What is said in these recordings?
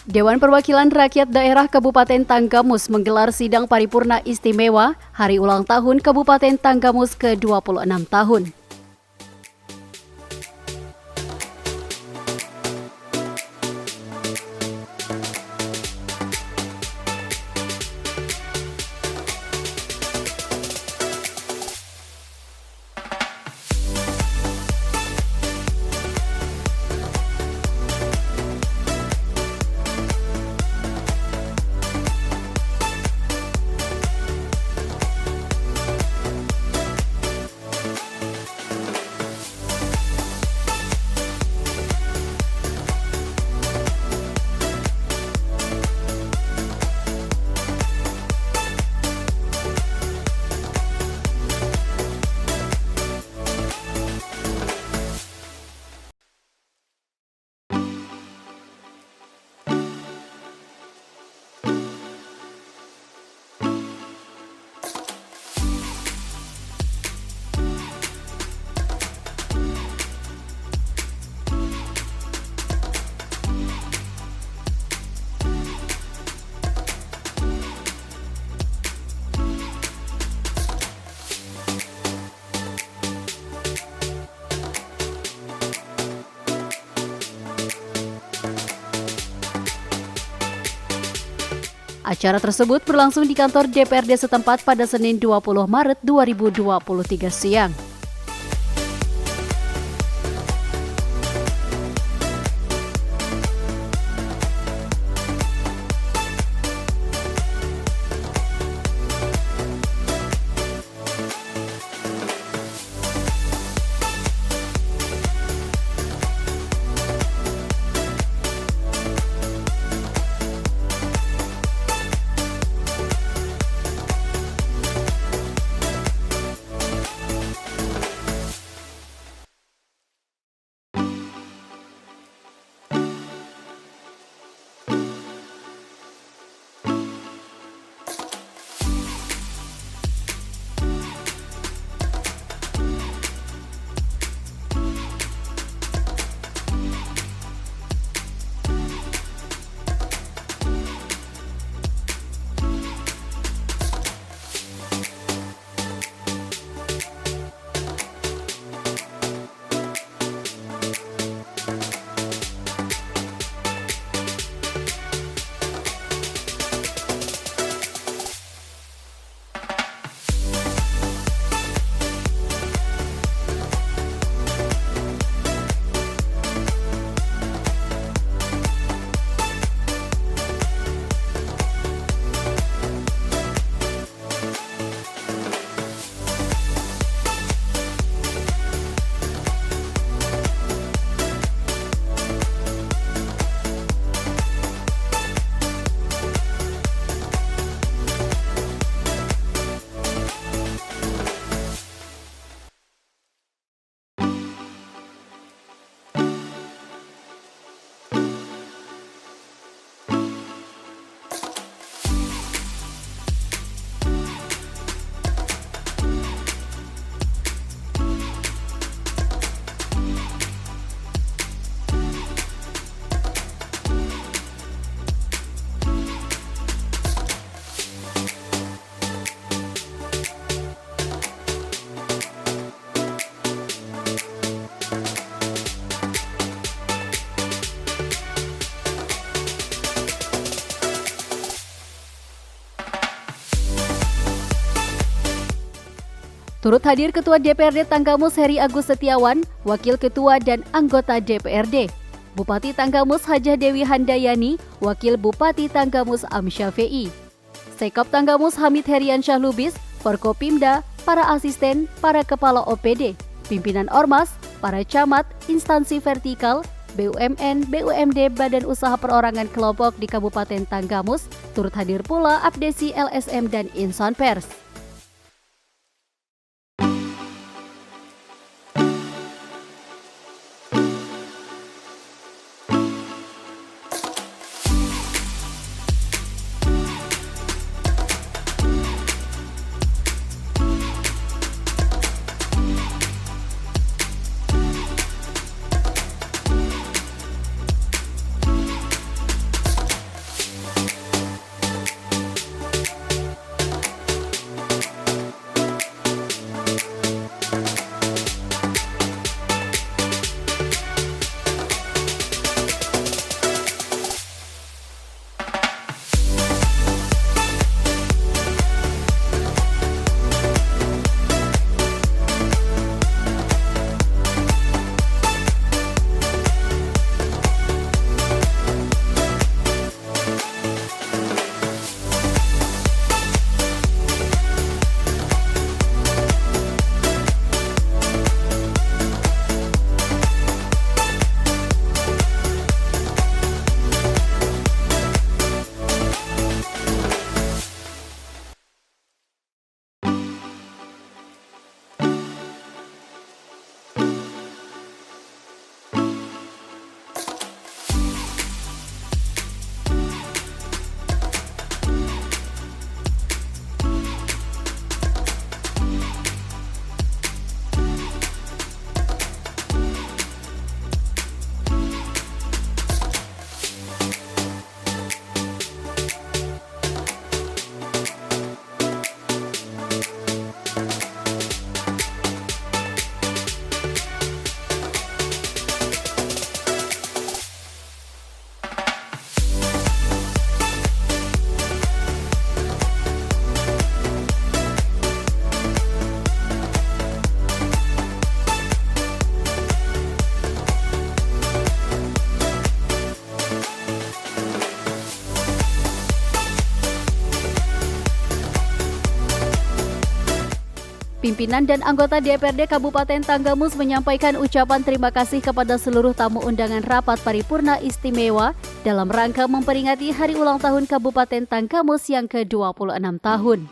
Dewan Perwakilan Rakyat Daerah Kabupaten Tanggamus menggelar sidang paripurna istimewa Hari Ulang Tahun Kabupaten Tanggamus ke-26 tahun. Acara tersebut berlangsung di kantor DPRD setempat pada Senin 20 Maret 2023 siang. Turut hadir Ketua DPRD Tanggamus Heri Agus Setiawan, Wakil Ketua dan anggota DPRD, Bupati Tanggamus Hajah Dewi Handayani, Wakil Bupati Tanggamus Amsyafei, Sekop Tanggamus Hamid Herian Syahlubis, Forkopimda, para asisten, para kepala OPD, pimpinan Ormas, para camat, instansi vertikal, BUMN, BUMD, Badan Usaha Perorangan Kelompok di Kabupaten Tanggamus, turut hadir pula Abdesi LSM dan Insan Pers. Pimpinan dan anggota DPRD Kabupaten Tanggamus menyampaikan ucapan terima kasih kepada seluruh tamu undangan rapat paripurna istimewa dalam rangka memperingati Hari Ulang Tahun Kabupaten Tanggamus yang ke-26 tahun.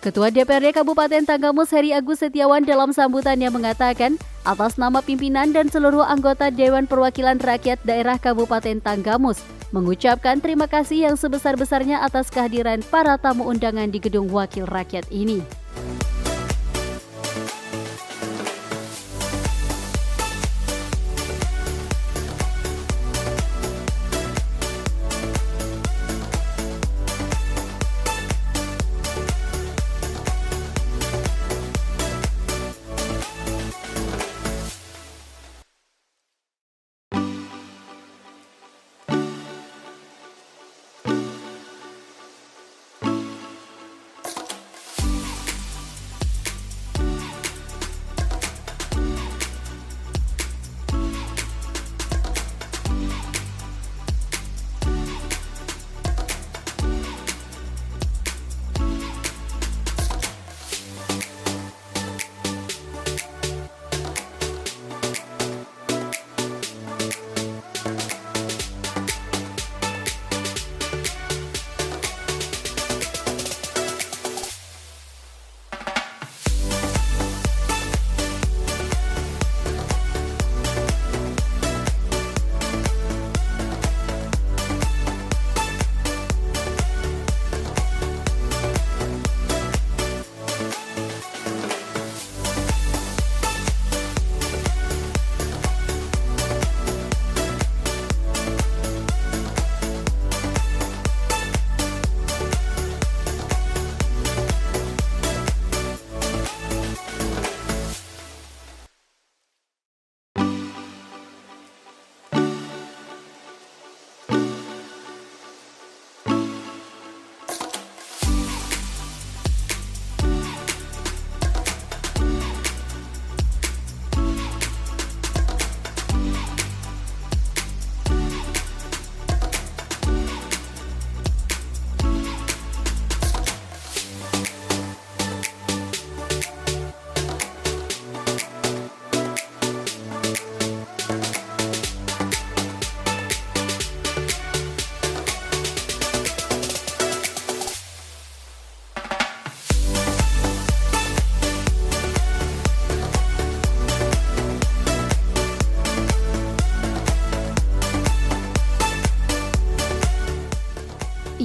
Ketua DPRD Kabupaten Tanggamus Heri Agus Setiawan dalam sambutannya mengatakan, atas nama pimpinan dan seluruh anggota Dewan Perwakilan Rakyat Daerah Kabupaten Tanggamus, mengucapkan terima kasih yang sebesar-besarnya atas kehadiran para tamu undangan di Gedung Wakil Rakyat ini.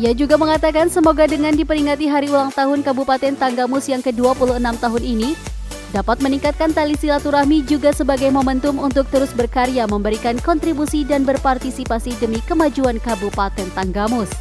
Ia juga mengatakan semoga dengan diperingati hari ulang tahun Kabupaten Tanggamus yang ke-26 tahun ini, dapat meningkatkan tali silaturahmi juga sebagai momentum untuk terus berkarya memberikan kontribusi dan berpartisipasi demi kemajuan Kabupaten Tanggamus.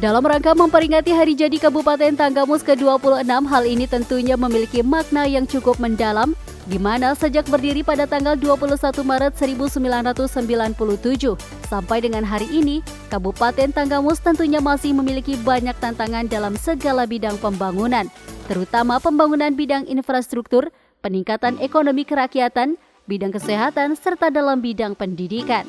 Dalam rangka memperingati hari jadi Kabupaten Tanggamus ke-26, hal ini tentunya memiliki makna yang cukup mendalam, di mana sejak berdiri pada tanggal 21 Maret 1997 sampai dengan hari ini, Kabupaten Tanggamus tentunya masih memiliki banyak tantangan dalam segala bidang pembangunan, terutama pembangunan bidang infrastruktur, peningkatan ekonomi kerakyatan, bidang kesehatan, serta dalam bidang pendidikan.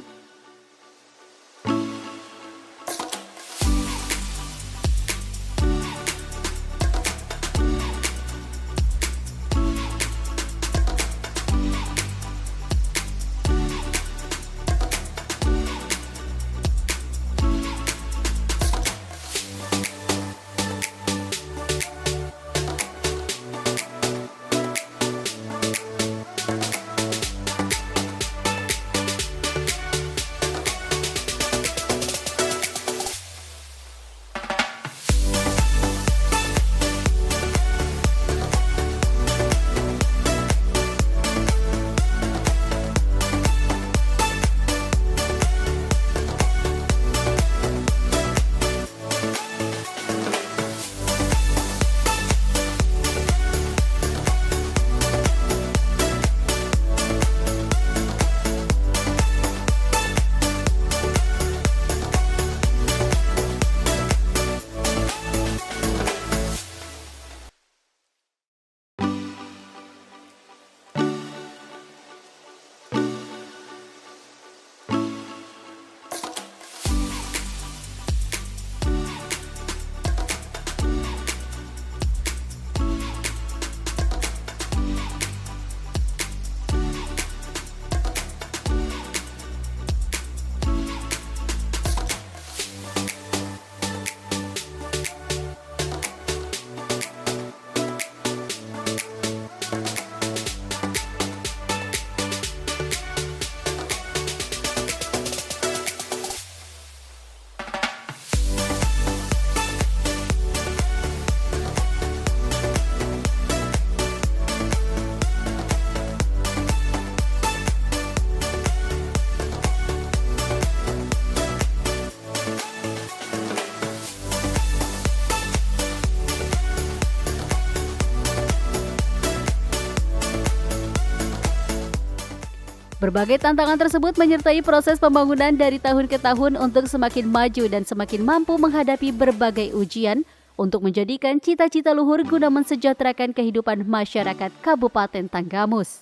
Berbagai tantangan tersebut menyertai proses pembangunan dari tahun ke tahun untuk semakin maju dan semakin mampu menghadapi berbagai ujian untuk menjadikan cita-cita luhur guna mensejahterakan kehidupan masyarakat Kabupaten Tanggamus.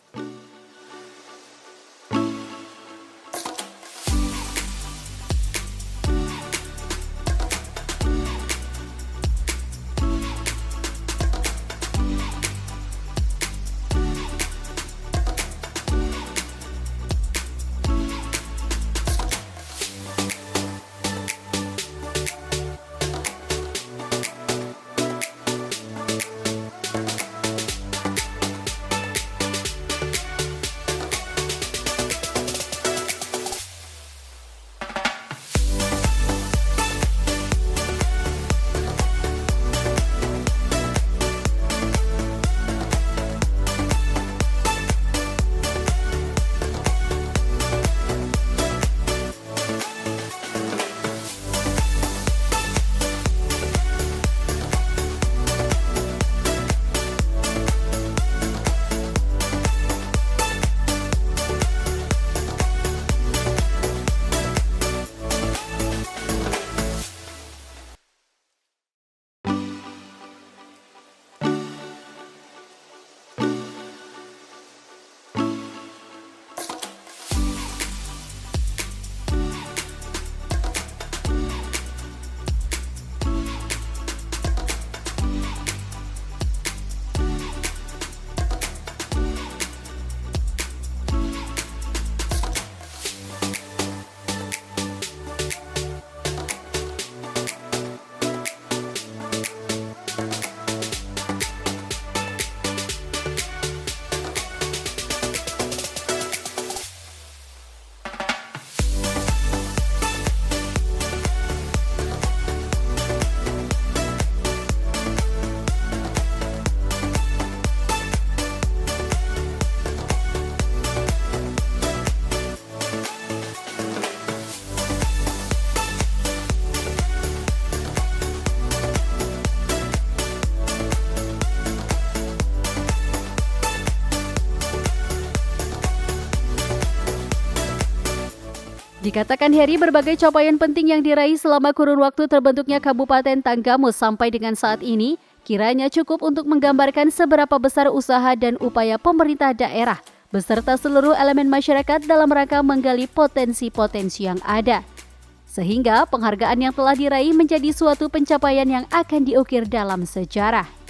Dikatakan Heri, berbagai capaian penting yang diraih selama kurun waktu terbentuknya Kabupaten Tanggamus sampai dengan saat ini kiranya cukup untuk menggambarkan seberapa besar usaha dan upaya pemerintah daerah beserta seluruh elemen masyarakat dalam rangka menggali potensi-potensi yang ada. Sehingga penghargaan yang telah diraih menjadi suatu pencapaian yang akan diukir dalam sejarah.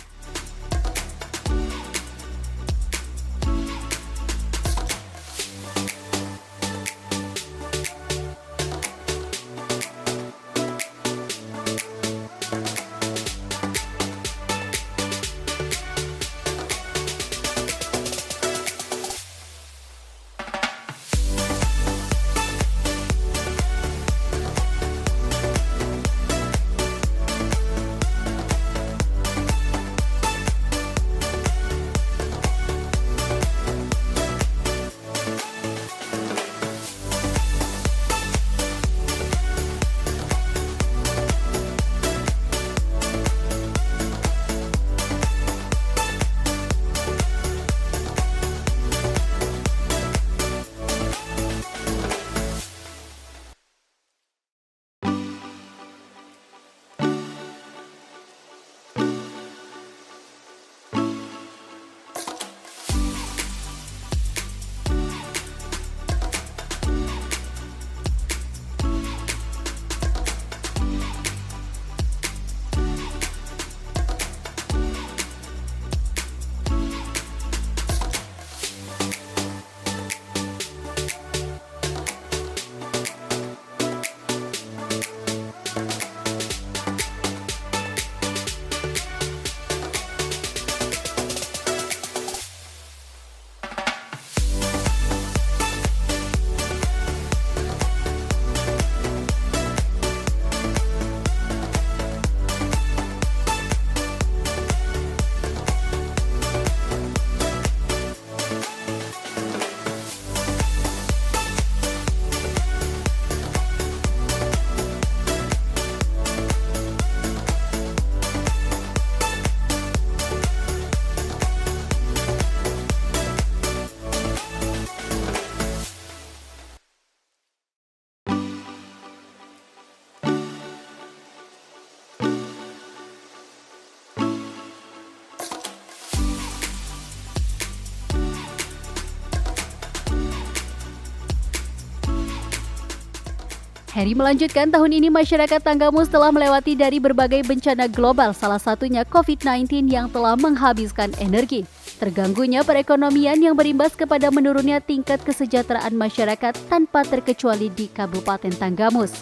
Heri melanjutkan, tahun ini masyarakat Tanggamus telah melewati dari berbagai bencana global, salah satunya COVID-19 yang telah menghabiskan energi. Terganggunya perekonomian yang berimbas kepada menurunnya tingkat kesejahteraan masyarakat tanpa terkecuali di Kabupaten Tanggamus.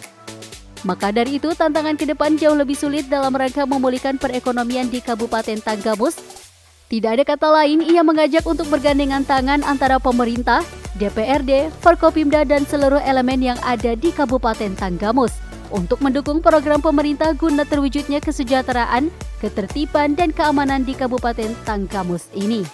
Maka dari itu, tantangan ke depan jauh lebih sulit dalam rangka memulihkan perekonomian di Kabupaten Tanggamus. Tidak ada kata lain, ia mengajak untuk bergandengan tangan antara pemerintah, DPRD, Forkopimda, dan seluruh elemen yang ada di Kabupaten Tanggamus untuk mendukung program pemerintah guna terwujudnya kesejahteraan, ketertiban, dan keamanan di Kabupaten Tanggamus ini.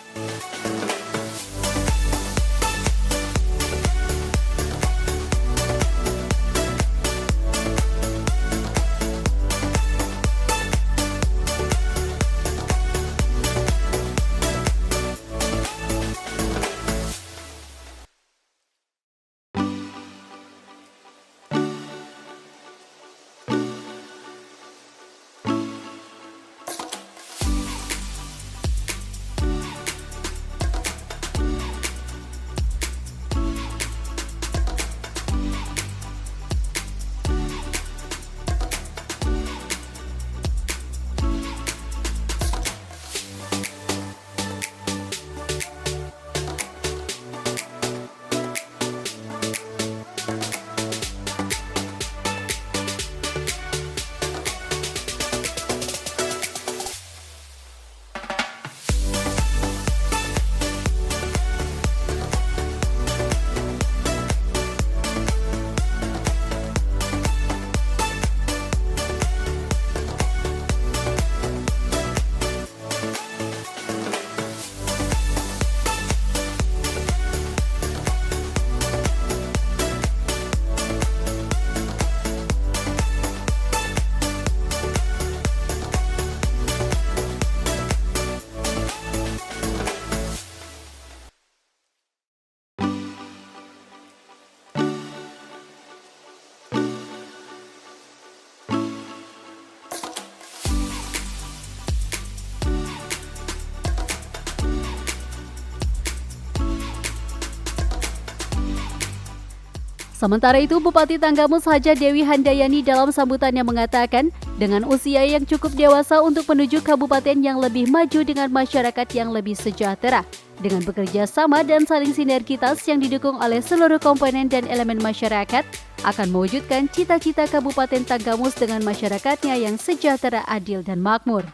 Sementara itu, Bupati Tanggamus Hajah Dewi Handayani dalam sambutannya mengatakan, dengan usia yang cukup dewasa untuk menuju kabupaten yang lebih maju dengan masyarakat yang lebih sejahtera, dengan bekerja sama dan saling sinergitas yang didukung oleh seluruh komponen dan elemen masyarakat, akan mewujudkan cita-cita Kabupaten Tanggamus dengan masyarakatnya yang sejahtera, adil, dan makmur.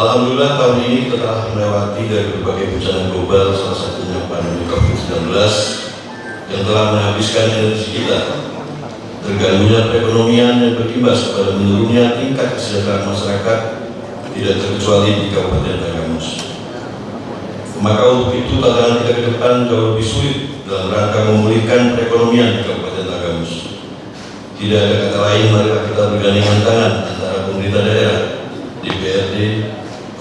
Alhamdulillah tahun ini telah melewati dari berbagai bencana global, salah satunya pandemi COVID-19 yang telah menghabiskan energi kita. Terganggunya perekonomian yang berimbas pada menurunnya tingkat kesejahteraan masyarakat, tidak terkecuali di Kabupaten Tanggamus. Maka untuk itu tantangan kita ke depan jauh lebih sulit dalam rangka memulihkan perekonomian di Kabupaten Tanggamus. Tidak ada kata lain, marilah kita bergandengan tangan antara pemerintah daerah, DPRD,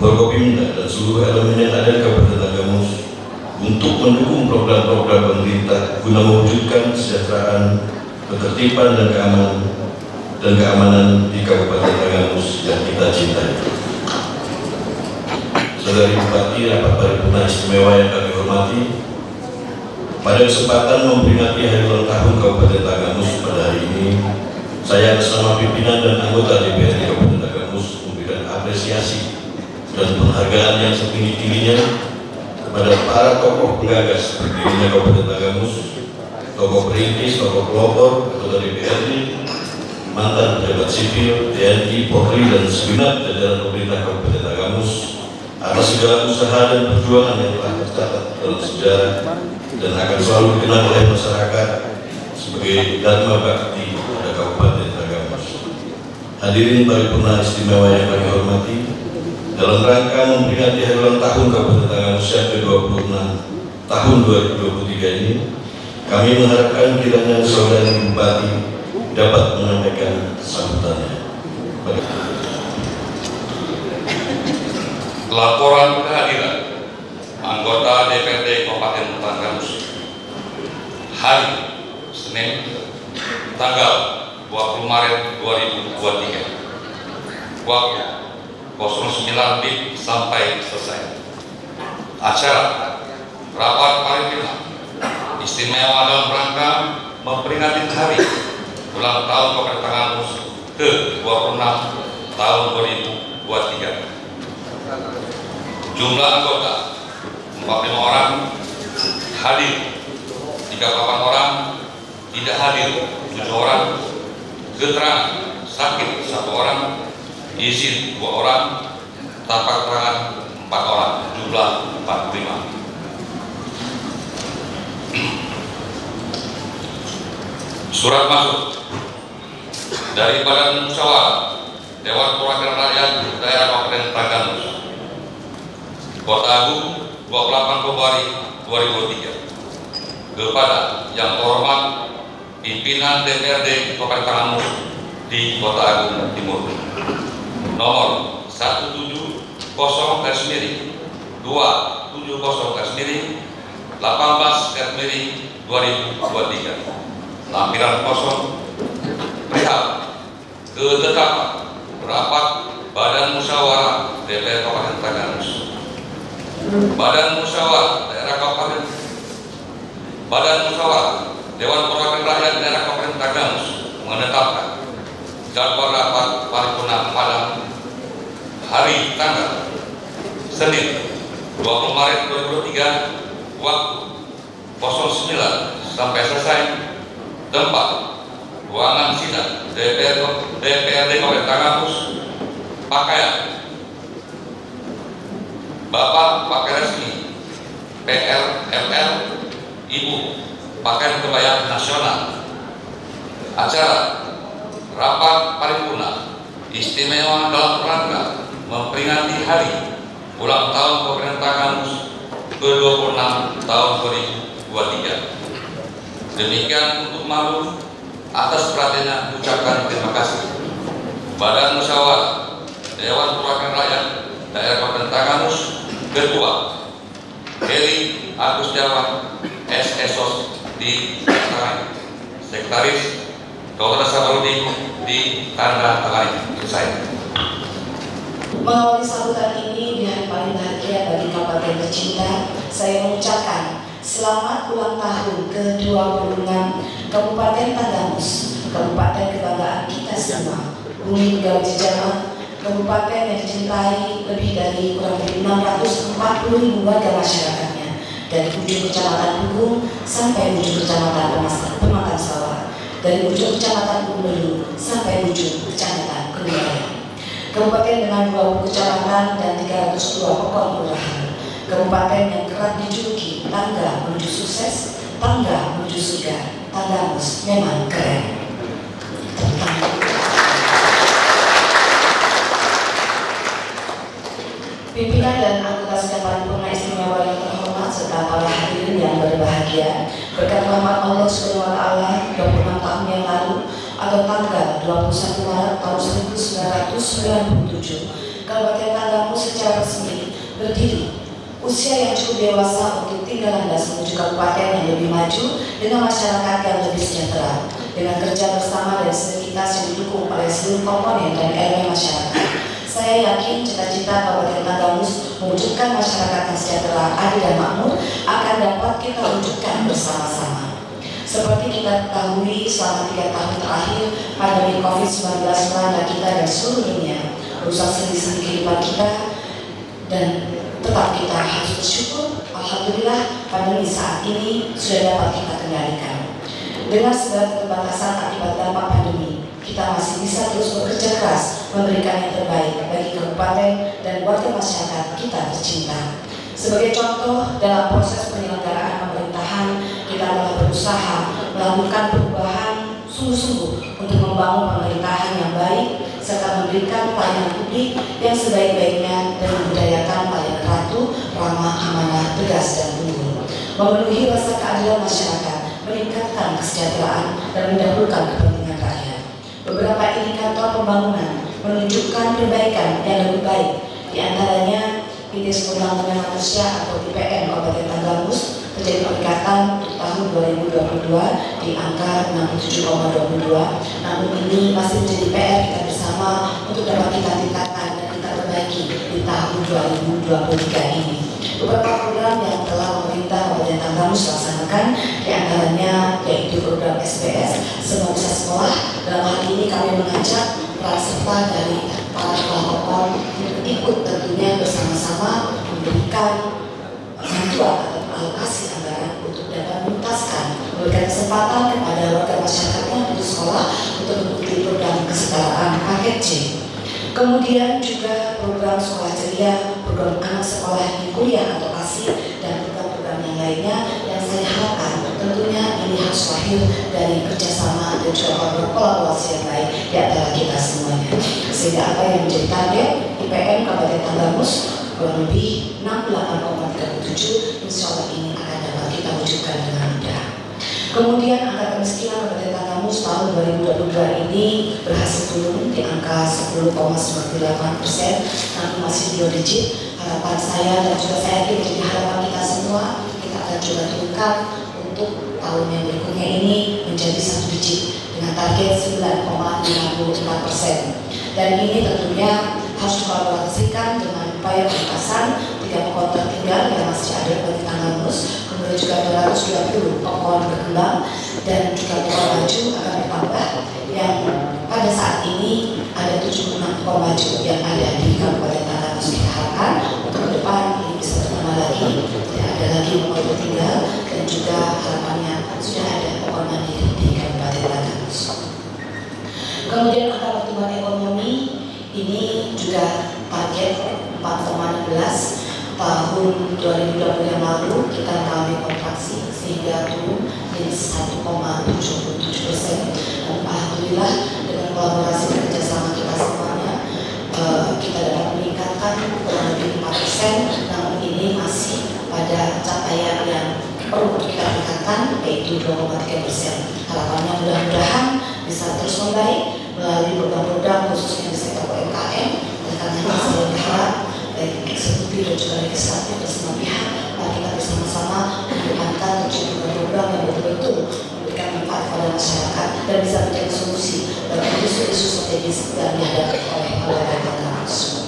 Forkopimda dan seluruh elemen yang ada di Kabupaten Tanggamus untuk mendukung program-program pemerintah guna mewujudkan kesejahteraan, ketertiban dan keamanan di Kabupaten Tanggamus yang kita cintai. Saudari Bupati, rapat paripurna istimewa yang kami hormati, pada kesempatan memperingati hari ulang tahun Kabupaten Tanggamus pada hari ini, saya bersama pimpinan dan anggota DPRD Kabupaten Tanggamus memberikan apresiasi dan penghargaan yang setinggi-tingginya kepada para tokoh penggagas berdirinya Kabupaten Tanggamus, tokoh perintis, tokoh pelopor, anggota DPRD, mantan pejabat sipil, TNI, Polri, dan segenap jajaran pemerintah Kabupaten Tanggamus atas segala usaha dan perjuangan yang telah tercatat dalam sejarah dan akan selalu dikenang oleh masyarakat sebagai dharma bakti pada Kabupaten Tanggamus. Hadirin paripurna istimewa yang kami hormati, dalam rangka memperingati hari ulang tahun Kabupaten Tanggamus yang ke-26 tahun 2023 ini, kami mengharapkan kiranya saudari Bupati dapat menyampaikan sambutannya. Laporan kehadiran anggota DPRD Kabupaten Tanggamus hari Senin tanggal 20 Maret 2023 waktu 09 WIB sampai selesai. Acara rapat paripurna istimewa dalam rangka memperingati hari ulang tahun Kabupaten Tanggamus ke-26 tahun 2023. Jumlah anggota 45 orang, hadir 38 orang, tidak hadir 7 orang, keterangan sakit 1 orang, izin 2 orang, tanpa keterangan 4 orang, jumlah 45. Surat masuk dari Badan Musyawarah Dewan Perwakilan Rakyat Daerah Kabupaten Tanggamus, Kota Agung, 28 Februari 2023 kepada yang terhormat pimpinan DPRD Kabupaten Tanggamus di Kota Agung Timur, nomor 170/270/18/2023. Lampiran kosong perihal ketetapan rapat Badan Musyawarah DPR Kabupaten Tanggamus, Badan Musyawarah Daerah Kabupaten, Badan Musyawarah Dewan Perwakilan Rakyat Daerah Kabupaten Tanggamus menetapkan jadwal rapat paripurna pada hari tanggal Senin 20 Maret 2023 waktu 09 sampai selesai. Tempat ruangan sidang DPRD Kabupaten Tanggamus. Pakaian Bapak pakai resmi PLML, Ibu pakaian kebaya nasional. Acara rapat paripurna istimewa dalam rangka memperingati hari ulang tahun Kabupaten Tanggamus ke-26 tahun 2023. Demikian untuk malu atas perhatiannya ucapkan terima kasih. Badan Musyawarah Dewan Perwakilan Rakyat Daerah Kabupaten Tanggamus, Ketua Heri Agustiawan SSOS di Tangani, Sekretaris Dr. Sabarudin di Tanda Tangani. Selesai. Mengawali sambutan ini di hari paling bahagia bagi Kabupaten tercinta, saya mengucapkan selamat ulang tahun ke-26 Kabupaten Tanggamus, Kabupaten kebanggaan kita semua, Bumi Negara Jejama, Kabupaten yang dicintai lebih dari kurang lebih 640.000 warga masyarakatnya, dari ujung Kecamatan Bugung sampai ujung Kecamatan Pematang Sawah, dari ujung Kecamatan Bumelu sampai ujung Kecamatan Kelurahan. Kabupaten dengan 20 kecamatan dan 302 pokok kelurahan. Kabupaten yang kerap dijuluki tangga menuju sukses, tangga menuju surga. Tanggamus memang keren. Pimpinan dan anggota sidang paripurna istimewa yang terhormat serta para hadirin yang berbahagia, berkat rahmat Allah Subhanahu wa Ta'ala 26 tahun yang lalu atau tanggal 21 Maret tahun 1997, Kabupaten Tanggamus secara resmi berdiri. Usia yang cukup dewasa untuk tinggal landas menuju kabupaten yang lebih maju dengan masyarakat yang lebih sejahtera, dengan kerja bersama dan sinergitas yang didukung oleh seluruh komponen dan elemen masyarakat. Saya yakin cita-cita Kabupaten Tanggamus mewujudkan masyarakat yang sejahtera, adil dan makmur akan dapat kita wujudkan bersama-sama. Seperti kita ketahui, selama 3 tahun terakhir pandemi COVID-19 melanda kita dan seluruh dunia, merusak sendi-sendi kehidupan kita, dan tetap kita harus bersyukur. Alhamdulillah pandemi saat ini sudah dapat kita kendalikan. Dengan segala keterbatasan akibat dampak pandemi, kita masih bisa terus bekerja keras memberikan yang terbaik bagi kabupaten dan warga masyarakat kita tercinta. Sebagai contoh, dalam proses penyelenggaraan pemerintahan, kita telah berusaha melakukan perubahan sungguh-sungguh untuk membangun pemerintahan yang baik serta memberikan pelayanan publik yang sebaik-baiknya dan membudayakan pelayanan ratu, ramah, amanah, tegas, dan unggul. Memenuhi rasa keadilan masyarakat, meningkatkan kesejahteraan, dan mendahulukan kepentingan rakyat. Beberapa indikator pembangunan menunjukkan perbaikan yang lebih baik, di antaranya Indeks Pembangunan Manusia atau IPM Kabupaten Tanggamus terjadi peningkatan untuk tahun 2022 di angka 67,22. Namun ini masih menjadi PR kita bersama untuk dapat kita tingkatkan dan kita perbaiki di tahun 2023 ini. Beberapa program yang telah pemerintah Kabupaten Tanggamus laksanakan, di antaranya yaitu program SBS Semua Bisa Sekolah. Dalam hal ini kami mengajak peran serta dari para pelapor untuk ikut tentunya bersama-sama memberikan bantuan atau alokasi anggaran untuk dapat menuntaskan, memberikan kesempatan kepada warga masyarakat yang putus sekolah untuk mengikuti program kesetaraan paket C. Kemudian juga program sekolah ceria, program anak sekolah di kuliah atau ASI, dan program-program yang lainnya yang saya harapkan tentunya ini harus lahir dari kerjasama dan juga kolaborasi yang baik di antara kita semuanya. Sehingga apa yang menjadi target IPM Kabupaten Tanggamus kurang lebih 68,37, insya Allah ini akan dapat kita wujudkan dengan mudah. Kemudian angka kemiskinan Kabupaten Tanggamus tahun 2022 ini berhasil turun di angka 10,98%, namun masih 2 digit. Harapan saya dan juga saya yakin menjadi harapan kita semua, kita akan coba turunkan untuk tahun yang berikutnya ini menjadi 1 digit dengan target 9,54%. Dan ini tentunya harus dikolaborasikan dengan upaya pengentasan 3 pohon tertinggal yang masih ada di Tanggamus, kemudian juga 220 pohon berkembang dan juga pohon maju akan bertambah, yang pada saat ini ada 76 pohon maju yang ada di Kabupaten Tanggamus. Kita harapkan untuk ke depan ini bisa bertambah lagi, tidak ada lagi pohon tertinggal, dan juga harapannya sudah ada pohon mandiri di Kabupaten Tanggamus. Kemudian angka pertumbuhan ekonomi ini juga target 4,16. Tahun 2020 yang lalu kita mengalami kontraksi sehingga turun menjadi 1,77%. Dan alhamdulillah dengan kolaborasi dan kerjasama kita semuanya, kita dapat meningkatkan kurang lebih 4%. Namun ini masih pada capaian yang perlu kita tingkatkan, yaitu 2,3%. Harapannya mudah-mudahan bisa terus membaik melalui program-program khususnya di sektor UMKM. Dan karena saya berharap baik eksekutif dan juga legislatif bersama pihak, kita bersama-sama mengedepankan program-program yang betul-betul memberikan manfaat kepada masyarakat dan bisa menjadi solusi bagi isu-isu strategis yang dihadapi oleh warga Tanggamus.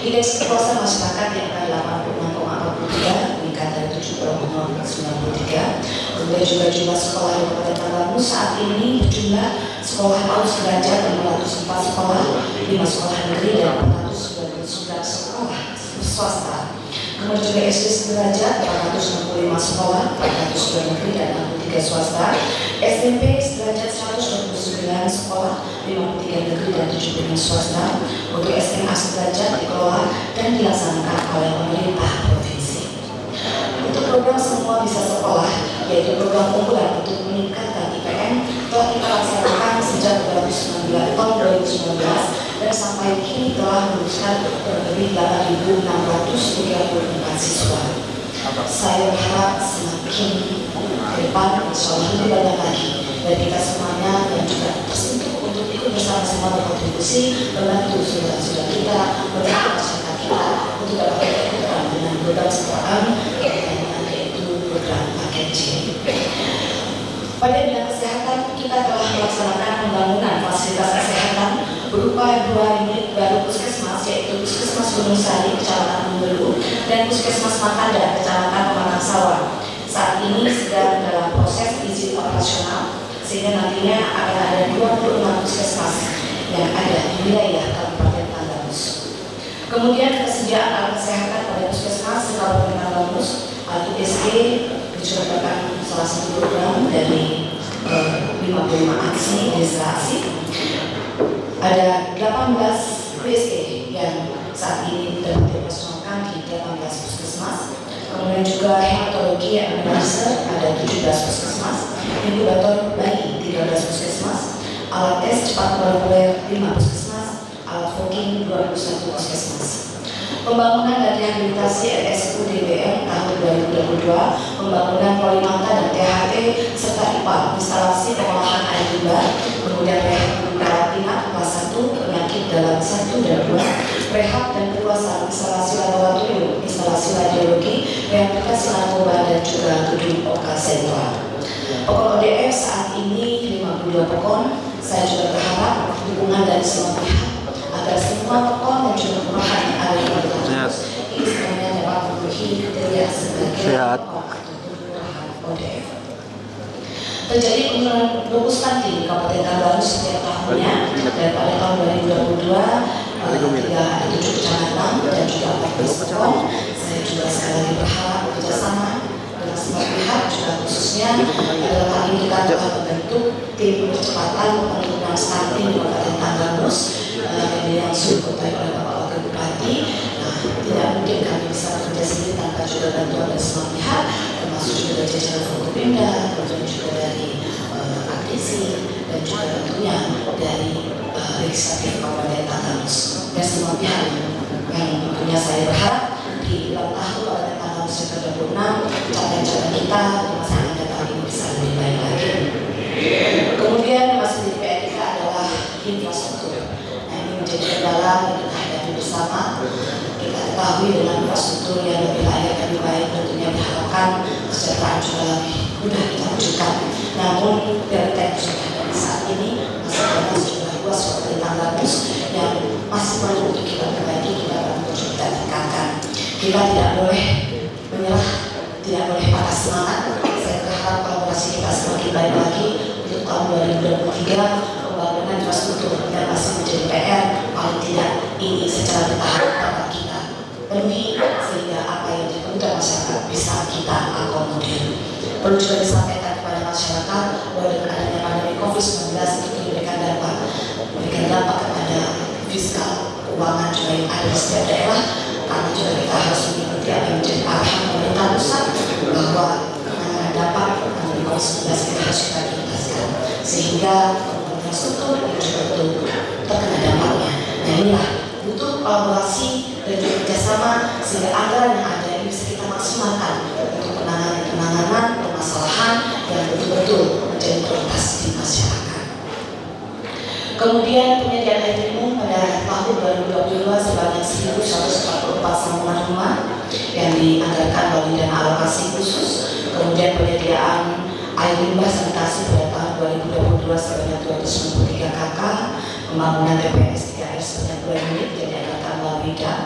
Indeks kepuasan masyarakat yang angka 86,43 meningkat dari 70,93. Kemudian juga jumlah sekolah di Kabupaten Tanggamus saat ini berjumlah sekolah paut sederajat 504 sekolah, 5 sekolah negeri dan 499 sekolah swasta. Kemudian juga SD sederajat 465 sekolah, 402 negeri dan 63 swasta. SMP sederajat 129 sekolah, 53 negeri dan 75 swasta. Untuk SMA sederajat dikelola dan dilaksanakan oleh pemerintah provinsi. Untuk program Semua Bisa Sekolah, yaitu program unggulan untuk meningkatkan IPM, telah kita laksanakan sejak tahun 2019 dan sampai kini telah meluluskan lebih 8.634 siswa. Saya berharap semakin ke depan, insya Allah lebih banyak lagi dari kita semuanya yang juga tersentuh untuk ikut bersama-sama berkontribusi membantu saudara-saudara kita, membantu masyarakat kita untuk dapat berikutkan dengan program sekarang yaitu program paket C. Pada bidang kesehatan, kita telah melaksanakan pembangunan fasilitas kesehatan berupa 2 unit baru puskesmas, yaitu Puskesmas Gunung Sari, Kecamatan Bulu, dan Puskesmas Makanda, Kecamatan Pematang Sawah. Saat ini sedang dalam proses izin operasional, sehingga nantinya akan ada 26 puskesmas yang ada di wilayah Kabupaten Tanggamus. Kemudian ketersediaan alat kesehatan pada puskesmas di Kabupaten Tanggamus atau USG juga merupakan salah satu program dari 55 aksi desa aksi. Ada 18 USG yang saat ini telah dioperasionalkan di 18 puskesmas. Kemudian juga hematologi yang ada 17 puskesmas, inkubator bayi 13 puskesmas, alat tes cepat molekuler 5 puskesmas, alat Fogging 21 puskesmas. Pembangunan dan rehabilitasi RSU DBM tahun 2022, pembangunan Polimata dan THT serta IPA, instalasi pengolahan air limbah, kemudian rehab karantina kelas 1, penyakit dalam 1 dan 2, rehab dan perluasan instalasi laboratorium, instalasi radiologi, rehabilitasi narkoba dan juga gedung OK Sentral. Pokon ODF saat ini 52 pokon. Saya juga berharap dukungan dari semua pihak agar semua pokon dan juga kelurahan yang ada di Kabupaten ini semuanya dapat memenuhi kriteria sebagai pokon atau ODF. Terjadi penurunan lupus stunting di Kabupaten Tanggamus setiap tahunnya, dan pada tahun 2022 ada 7 kecamatan dan juga 14 pokon. Saya juga sekali lagi berharap bekerjasama dengan semua pihak, juga khususnya dalam hal ini kita telah membentuk tim percepatan penurunan stunting di Kabupaten Tanggamus yang disuruh oleh Bapak Wakil Bupati. Nah, tidak mungkin kami bisa bekerja sendiri tanpa juga bantuan dari semua pihak, termasuk juga dari jajaran Forkopimda, kemudian juga dari Akdesi, dan juga tentunya dari Legislatif Kabupaten Tanggamus dan semua pihak yang tentunya saya berharap di ulang tahun Kabupaten Tanggamus yang ke-26 capaian-capaian kita di masa yang akan datang ini bisa lebih baik lagi. Kemudian masih di PR kita adalah infrastruktur. Nah, ini menjadi kendala yang kita hadapi bersama. Kita ketahui dengan infrastruktur yang lebih layak dan lebih baik tentunya diharapkan kesejahteraan juga lebih mudah kita wujudkan. Namun prioritas yang ada saat ini masih ada sejumlah luas seperti Tanggamus yang masih perlu untuk kita perbaiki, kita perlu kita tingkatkan. Kita tidak boleh menyerah, tidak boleh patah semangat. Saya berharap kolaborasi kita semakin baik lagi untuk tahun 2023. Pembangunan infrastruktur yang masih menjadi PR, paling tidak ini secara bertahap dapat kita penuhi sehingga apa yang dibutuhkan masyarakat bisa kita akomodir. Perlu juga disampaikan kepada masyarakat bahwa dengan adanya pandemi COVID-19 itu memberikan dampak kepada fiskal keuangan juga yang ada di setiap daerah. Kami juga kita harus mengikuti apa yang menjadi arahan pemerintah pusat bahwa penanganan dampak pandemi COVID-19 ini harus kita tuntaskan sehingga infrastruktur yang juga betul terkena dampaknya. Nah, inilah butuh kolaborasi dan juga kerjasama sehingga anggaran yang ada ini bisa kita maksimalkan untuk penanganan permasalahan yang betul-betul menjadi prioritas di masyarakat. Kemudian penyediaan air minum pada tahun 2022 sebanyak 1.144 sambungan rumah yang dianggarkan melalui dana alokasi khusus. Kemudian penyediaan air limbah sanitasi pada tahun 2022 sebanyak 293 KK, pembangunan TPS 3R sebanyak 2 unit yang dianggarkan melalui DAP.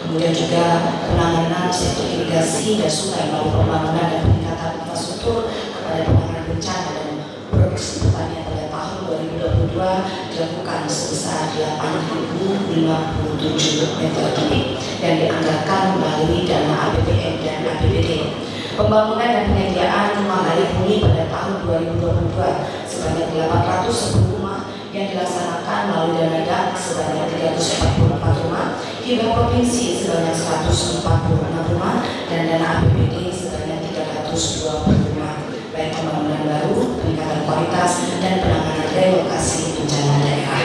Kemudian juga penanganan sektor irigasi dan sungai melalui pembangunan dan peningkatan infrastruktur kepada penanganan bencana dan produksi pertanian pada tahun 2022 dilakukan sebesar 8.057 meter kubik yang dianggarkan melalui dana APBN dan APBD. Pembangunan dan penyediaan rumah layak huni pada tahun 2022 sebanyak 810 rumah yang dilaksanakan melalui dana DAK sebanyak 344 rumah, hibah provinsi sebanyak 146 rumah, dan dana APBD sebanyak 320 rumah, baik pembangunan baru, peningkatan kualitas, dan penanganan relokasi bencana daerah.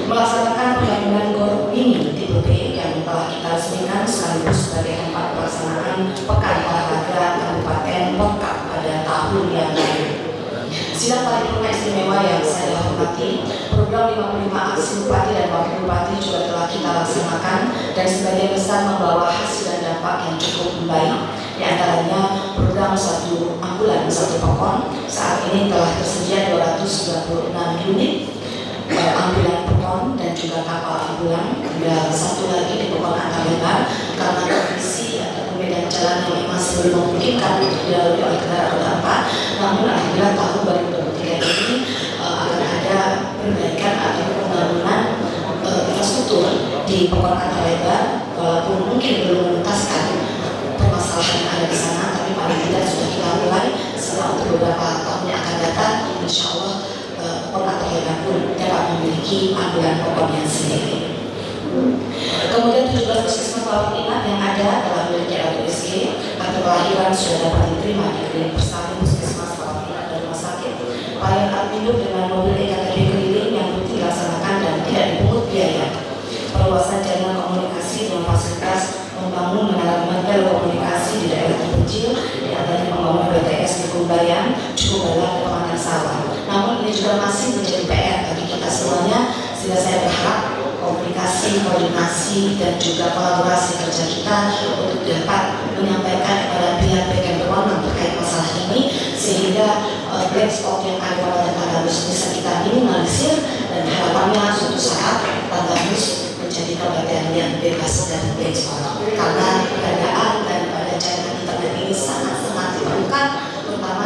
Melaksanakan pembangunan GOR Mini tipe B yang telah kita resmikan sekaligus sebagai tempat pelaksanaan Pekan Olahraga Kabupaten lengkap pada tahun yang lalu. Sidang paripurna istimewa yang saya hormati, program 55 aksi Bupati dan Wakil Bupati juga telah kita laksanakan dan sebagian besar membawa hasil dan dampak yang cukup baik. Di antaranya program 1 ambulan 1 pokon saat ini telah tersedia 296 unit ambulan pokon dan juga kapal ambulan, dan satu lagi di pokon antar lebar karena kondisi atau medan jalan yang masih belum memungkinkan untuk dilalui oleh kendaraan roda 4. Namun alhamdulillah tahun 2023 ini akan ada perbaikan atau pembangunan infrastruktur di pokon antar lebar, walaupun mungkin belum menuntaskan permasalahan yang ada di sana, tapi paling tidak sudah kita mulai setelah untuk beberapa tahun yang akan datang, insya Allah pokon antar lebar pun dapat memiliki ambulan pokoknya sendiri. Kemudian 17 puskesmas rawat inap yang ada telah memiliki alat USG atau kelahiran sudah dapat diterima di klinik Persari puskesmas rawat inap dan rumah sakit. Pelayan adminuk dengan mobil EKTP keliling yang rutin dilaksanakan dan tidak dipungut biaya. Perluasan jaringan komunikasi dengan fasilitas membangun menara komunikasi di daerah terpencil, di antaranya pembangunan BTS di Kumbayan, cukup dalam Kecamatan Sawah. Namun ini juga masih menjadi PR bagi kita semuanya, sehingga saya berharap komunikasi, koordinasi, dan juga kolaborasi kerja kita untuk dapat menyampaikan kepada pihak-pihak yang berwenang terkait masalah ini, sehingga black spot yang ada pada Tanggamus bisa kita minimalisir, dan harapannya suatu saat Tanggamus menjadi kabupaten yang bebas dari black spot. Karena keberadaan daripada jaringan internet ini sangat-sangat diperlukan, terutama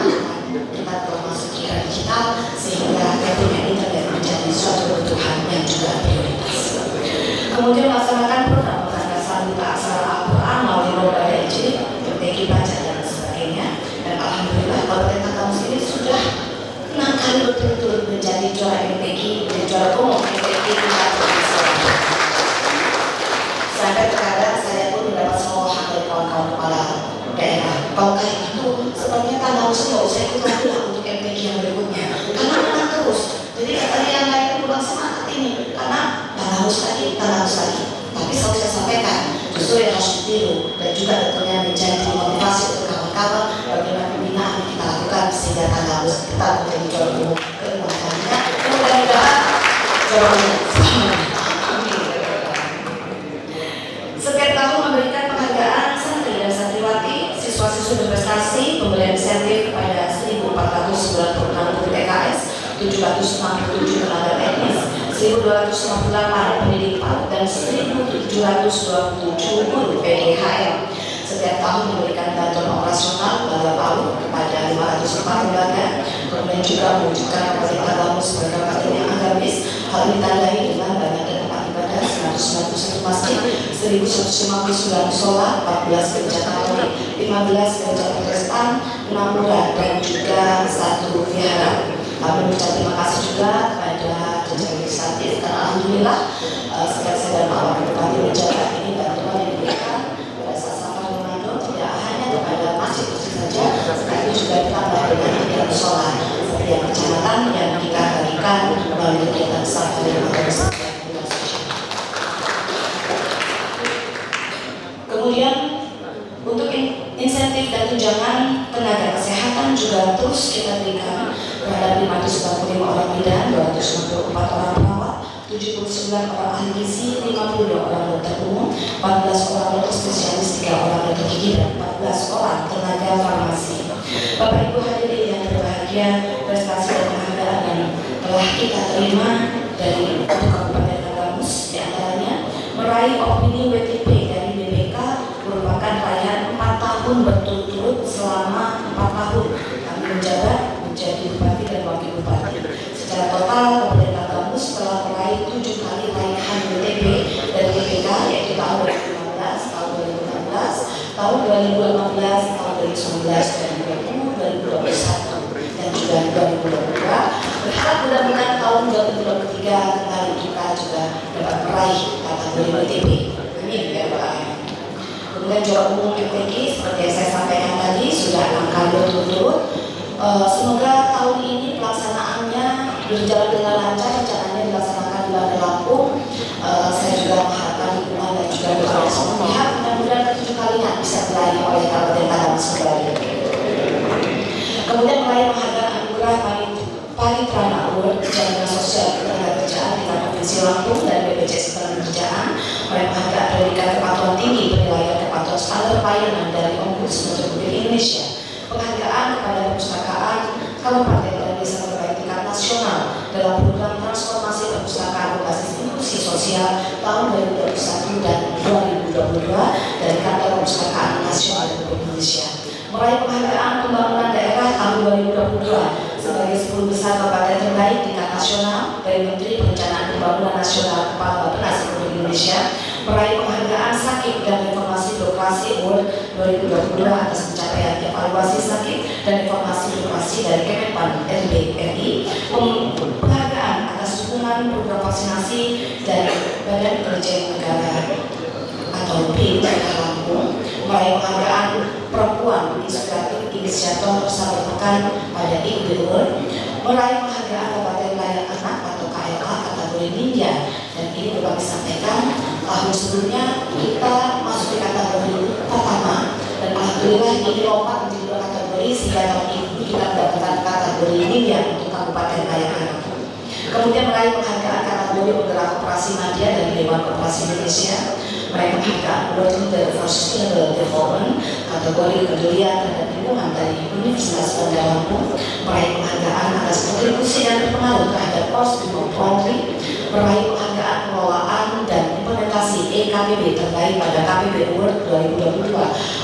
kita telah masuk era digital, sehingga tentunya internet menjadi suatu kebutuhan yang juga prioritas. Kemudian melaksanakan program pengajaran buka aksara Al-Quran melalui lomba EJ, PTK baca dan sebagainya. Dan alhamdulillah Kabupaten Tanggamus ini sudah 6 kali berturut-turut menjadi juara MTQ, menjadi juara umum MTQ tingkat provinsi. Sampai terkadang saya pun mendapat semohohan dari kawan-kawan kepala daerah. Kalau kayak gitu, sebenarnya Tanggamus nggak usah ikut lagi lah untuk MTQ yang berikutnya, karena menang terus. Jadi katanya yang lain kurang semangat ini, karena Tanggamus lagi. Tapi selalu saya sampaikan, justru yang harus ditiru dan juga tentunya menjadi motivasi untuk kawan-kawan bagaimana pembinaan yang kita lakukan sehingga Tanggamus kita menjadi juara umum ke-6 kalinya. Mudah-mudahan juara umum. Setiap tahun memberikan penghargaan santri dan santriwati, siswa-siswi berprestasi, pemberian insentif kepada 1.496 guru TKS, 767 tenaga teknis, 1.258 pendidik PAUD, dan 1.727 guru PDHM. Setiap tahun memberikan bantuan operasional kepada PAUD kepada 504 lembaga, kemudian juga mewujudkan Kabupaten Tanggamus sebagai kabupaten yang agamis. Hal ini ditandai dengan banyaknya tempat ibadah, 191 masjid, 1.159 musola, 14 gereja Katolik, 15 gereja Protestan, 6 pura, dan juga 1 vihara. Kami mengucapkan terima kasih juga kepada jajaran legislatif karena alhamdulillah sejak saya dan Pak Wakil Bupati menjabat ini bantuan yang diberikan pada saat Safar Ramadan tidak hanya kepada masjid saja, tetapi juga ditambah dengan kegiatan sholat seperti yang kecamatan yang kita bagikan melalui kegiatan Safar Ramadan. Kemudian untuk insentif dan tunjangan tenaga kesehatan juga terus kita berikan terhadap 545 orang bidan, 264 orang perawat, 79 orang ahli gizi, 52 orang dokter umum, 14 orang dokter spesialis, 3 orang dokter gigi, dan 14 orang tenaga farmasi. Bapak Ibu hadirin yang berbahagia, prestasi dan penghargaan yang telah kita terima dari Kabupaten Tanggamus, diantaranya meraih opini WTP dari BPK merupakan raihan 4 tahun berturut-turut selama 4 tahun kami menjabat menjadi Bupati dan Wakil Bupati. Secara total Kabupaten Tanggamus telah meraih 7 kali raihan WTP dari BPK, yaitu tahun 2015, tahun 2016, tahun 2015, tahun 2019, 2020, 2021, dan juga 2022. BTP. Amin ya Rabbal Alamin. Kemudian juara umum MTQ seperti yang saya sampaikan tadi sudah 6 kali berturut-turut. Semoga tahun ini pelaksanaannya berjalan dengan lancar, rencananya dilaksanakan di Lampung. Saya juga mengharapkan dukungan dan juga doa semua pihak. Mudah-mudahan ke-7 kalinya bisa diraih oleh Kabupaten Tanggamus kembali. Kemudian meraih penghargaan anugerah Paritrana Award Jaminan Sosial Ketenagakerjaan di Provinsi Lampung dan BPJS Ketenagakerjaan, meraih penghargaan predikat kepatuhan tinggi penilaian kepatuhan standar pelayanan dari Ombudsman Republik Indonesia, penghargaan kepada perpustakaan Kabupaten dan Desa terbaik tingkat nasional dalam program transformasi perpustakaan berbasis inklusi sosial tahun 2021 dan 2022 dari Kantor Perpustakaan Nasional Republik Indonesia, meraih penghargaan pembangunan daerah tahun 2022 sebagai 10 besar kabupaten terbaik tingkat nasional dari Menteri Perencanaan Pembangunan Nasional Kepala Bappenas Republik Indonesia, meraih penghargaan Sakit dan Reformasi Birokrasi Award 2022 atas pencapaian evaluasi sakit dan reformasi birokrasi dari Kemenpan RB RI, penghargaan atas dukungan program vaksinasi dari Badan Intelijen Negara atau BIN Lampung, meraih penghargaan Perempuan Inspiratif Inisiator Sahabat Pekan pada IKB Award, meraih penghargaan Kabupaten Layak Anak atau KLA kategori Ninja. Dan ini dapat disampaikan tahun sebelumnya kita masuk di kategori pertama dan alhamdulillah ini lompat menjadi 2 kategori sehingga tahun ini kita mendapatkan kategori Ninja untuk Kabupaten Layak Anak. Kemudian meraih penghargaan kategori penggerak operasi media dari Dewan Koperasi Indonesia, meraih penghargaan World Leader for Sustainable Development kategori kepedulian terhadap lingkungan dari Universitas Bandar Lampung, meraih penghargaan atas kontribusi dan berpengaruh terhadap Post-Bimo Poultry, meraih penghargaan pengelolaan dan implementasi EKBB terbaik pada KBB Award 2022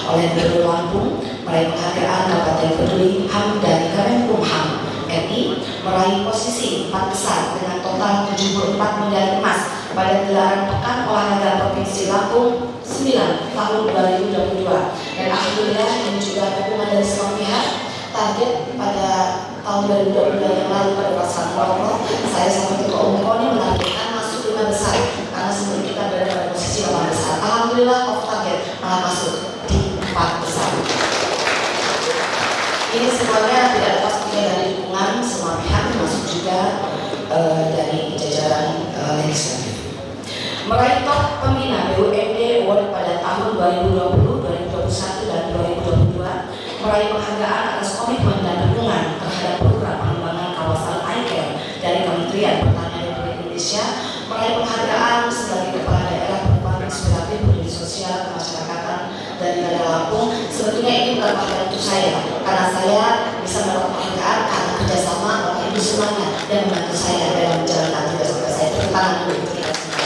oleh Gubernur Lampung, meraih penghargaan Kabupaten Peduli HAM dari Kemenkumham RI, meraih posisi 4 besar dengan total 74 medali emas pada gelaran Pekan Olahraga Provinsi Lampung 9 tahun 2022. Dan alhamdulillah ini juga dukungan dari semua pihak. Target pada tahun 2022 yang lalu pada pelaksanaan Protokol, saya sama Ketua Umum KONI menargetkan masuk 5 besar karena sebelum kita berada pada posisi 8 besar. Alhamdulillah off target malah masuk di 4 besar. Ini semuanya tidak lepas dari dukungan semua pihak, termasuk juga dari jajaran legislatif. Meraih top pembina BUMD Award pada tahun 2020, 2021, dan 2022, meraih penghargaan atas komitmen dan dukungan terhadap program pengembangan kawasan ICARE dari Kementerian Pertanian Republik Indonesia, meraih penghargaan sebagai Kepala Daerah Perubahan Inspiratif Peduli Sosial Kemasyarakatan dari Daerah Lampung. Sebetulnya ini bukan penghargaan untuk saya, karena saya bisa mendapat penghargaan karena kerjasama Bapak Ibu semuanya dan membantu saya dalam menjalankan tugas-tugas saya. Tepuk tangan dulu untuk kita semua.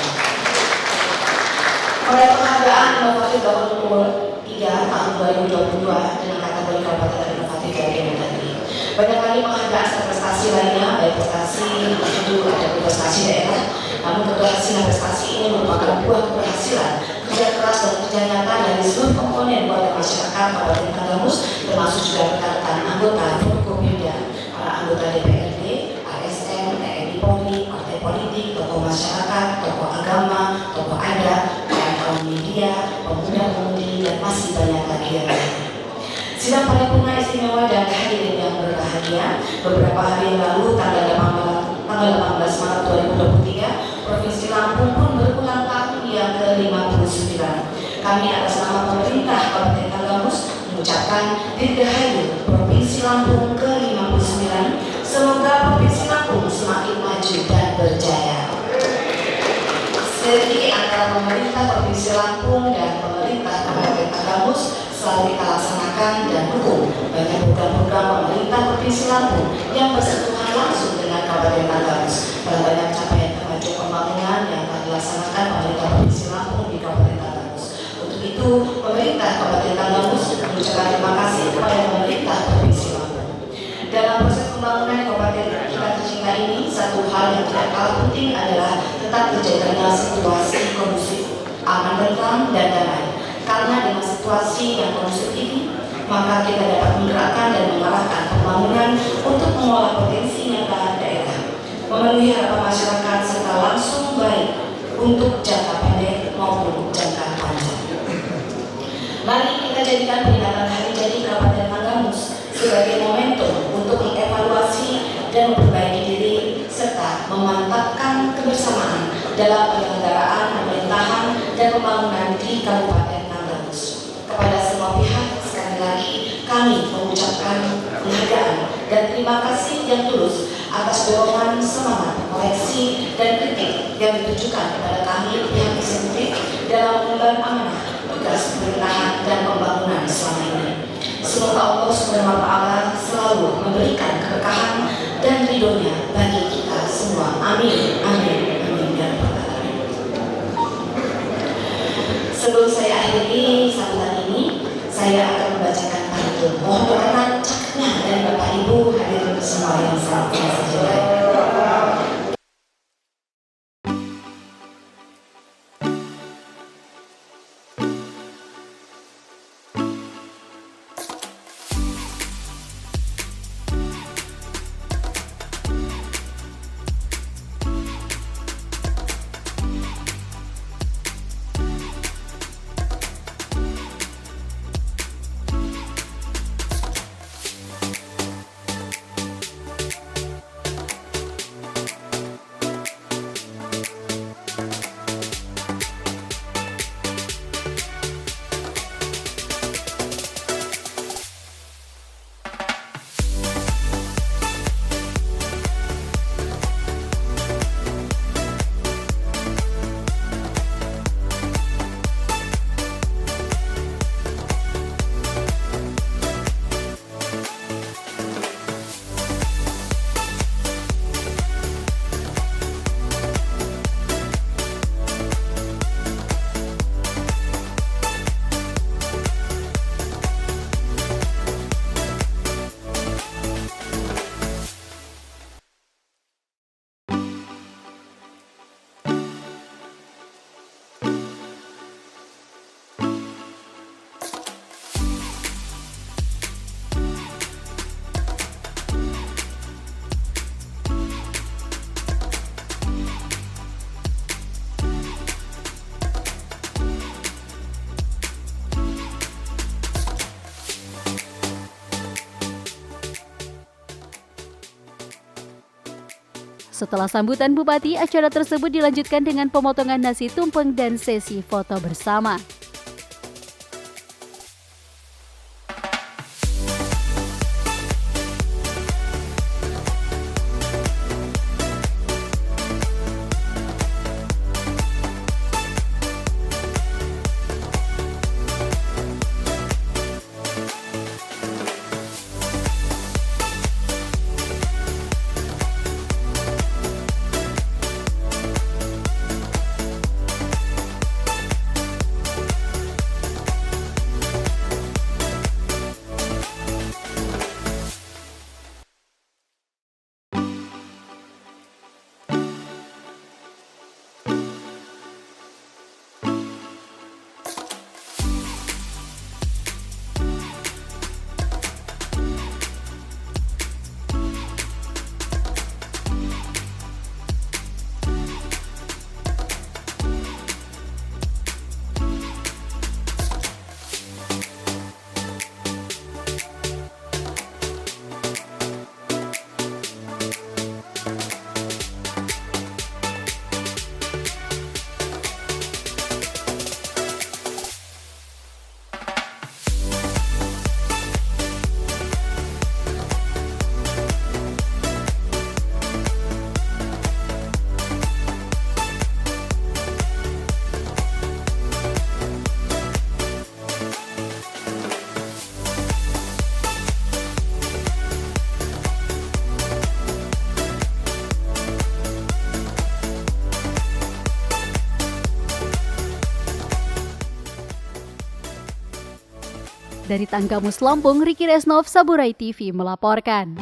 Meraih penghargaan Inovatif Government Award 3 tahun 2022 dengan kategori Kabupaten Inovatif dari Kemendagri. Banyak kali penghargaan serta prestasi lainnya, baik prestasi individu atau prestasi daerah. Namun keberhasilan prestasi ini merupakan buah keberhasilan kerja keras dan kerja nyata dari seluruh komponen warga masyarakat Kabupaten Tanggamus, termasuk juga rekan-rekan anggota Forkopimda, para anggota DPRD, ASN, TNI Polri, partai politik, tokoh masyarakat, tokoh agama, tokoh adat, kaum media, pemuda-pemudi, dan masih banyak lagi yang lain. Sidang paripurna istimewa dan hadirin yang berbahagia, beberapa hari yang lalu tanggal 18 Maret 2023, Provinsi Lampung pun berulang tahun yang ke-59. Kami atas nama pemerintah Kabupaten Tanggamus mengucapkan Dirgahayu Provinsi Lampung ke-59. Semoga Provinsi Lampung semakin maju dan berjaya. Strategi antara pemerintah Provinsi Lampung dan pemerintah Kabupaten Tanggamus selalu kita laksanakan dan dukung banyak program-program pemerintah Provinsi Lampung yang bersentuhan langsung dengan Kabupaten Tanggamus. Banyak capaian kemajuan pembangunan yang telah dilaksanakan pemerintah Provinsi Lampung di Kabupaten Tanggamus. Untuk itu, pemerintah Kabupaten Tanggamus mengucapkan terima kasih kepada pemerintah Provinsi Lampung. Dalam proses pembangunan Kabupaten kita tercinta ini, satu hal yang tidak kalah penting adalah tetap terjaganya situasi kondusif, aman, tentram, dan damai. Karena dengan situasi yang kondusif ini, maka kita dapat menggerakkan dan mengarahkan pembangunan untuk mengolah potensi nyata daerah, memenuhi harapan masyarakat serta langsung baik untuk jangka pendek maupun jangka panjang. Mari kita jadikan peringatan Hari Jadi Kabupaten Tanggamus sebagai momentum untuk mengevaluasi dan memperbaiki diri serta memantapkan kebersamaan dalam penyelenggaraan pemerintahan dan pembangunan di Kabupaten Tanggamus. Kepada semua pihak, sekali lagi kami mengucapkan penghargaan dan terima kasih yang tulus atas dorongan, semangat, koreksi, dan kritik yang ditujukan kepada kami pihak eksekutif dalam mengemban amanah tugas pemerintahan dan pembangunan selama ini. Semoga Allah SWT selalu memberikan keberkahan dan ridhonya bagi kita semua. Amin, amin, amin, ya Rabbal Alamin. Sebelum saya akhiri sambutan ini, saya akan membacakan pantun. Mohon berkenan cakapnya dari Bapak Ibu hadirin semua yang sangat saya cintai. Setelah sambutan Bupati, acara tersebut dilanjutkan dengan pemotongan nasi tumpeng dan sesi foto bersama. Dari Tanggamus Lampung, Riki Resnov, Saburai TV melaporkan.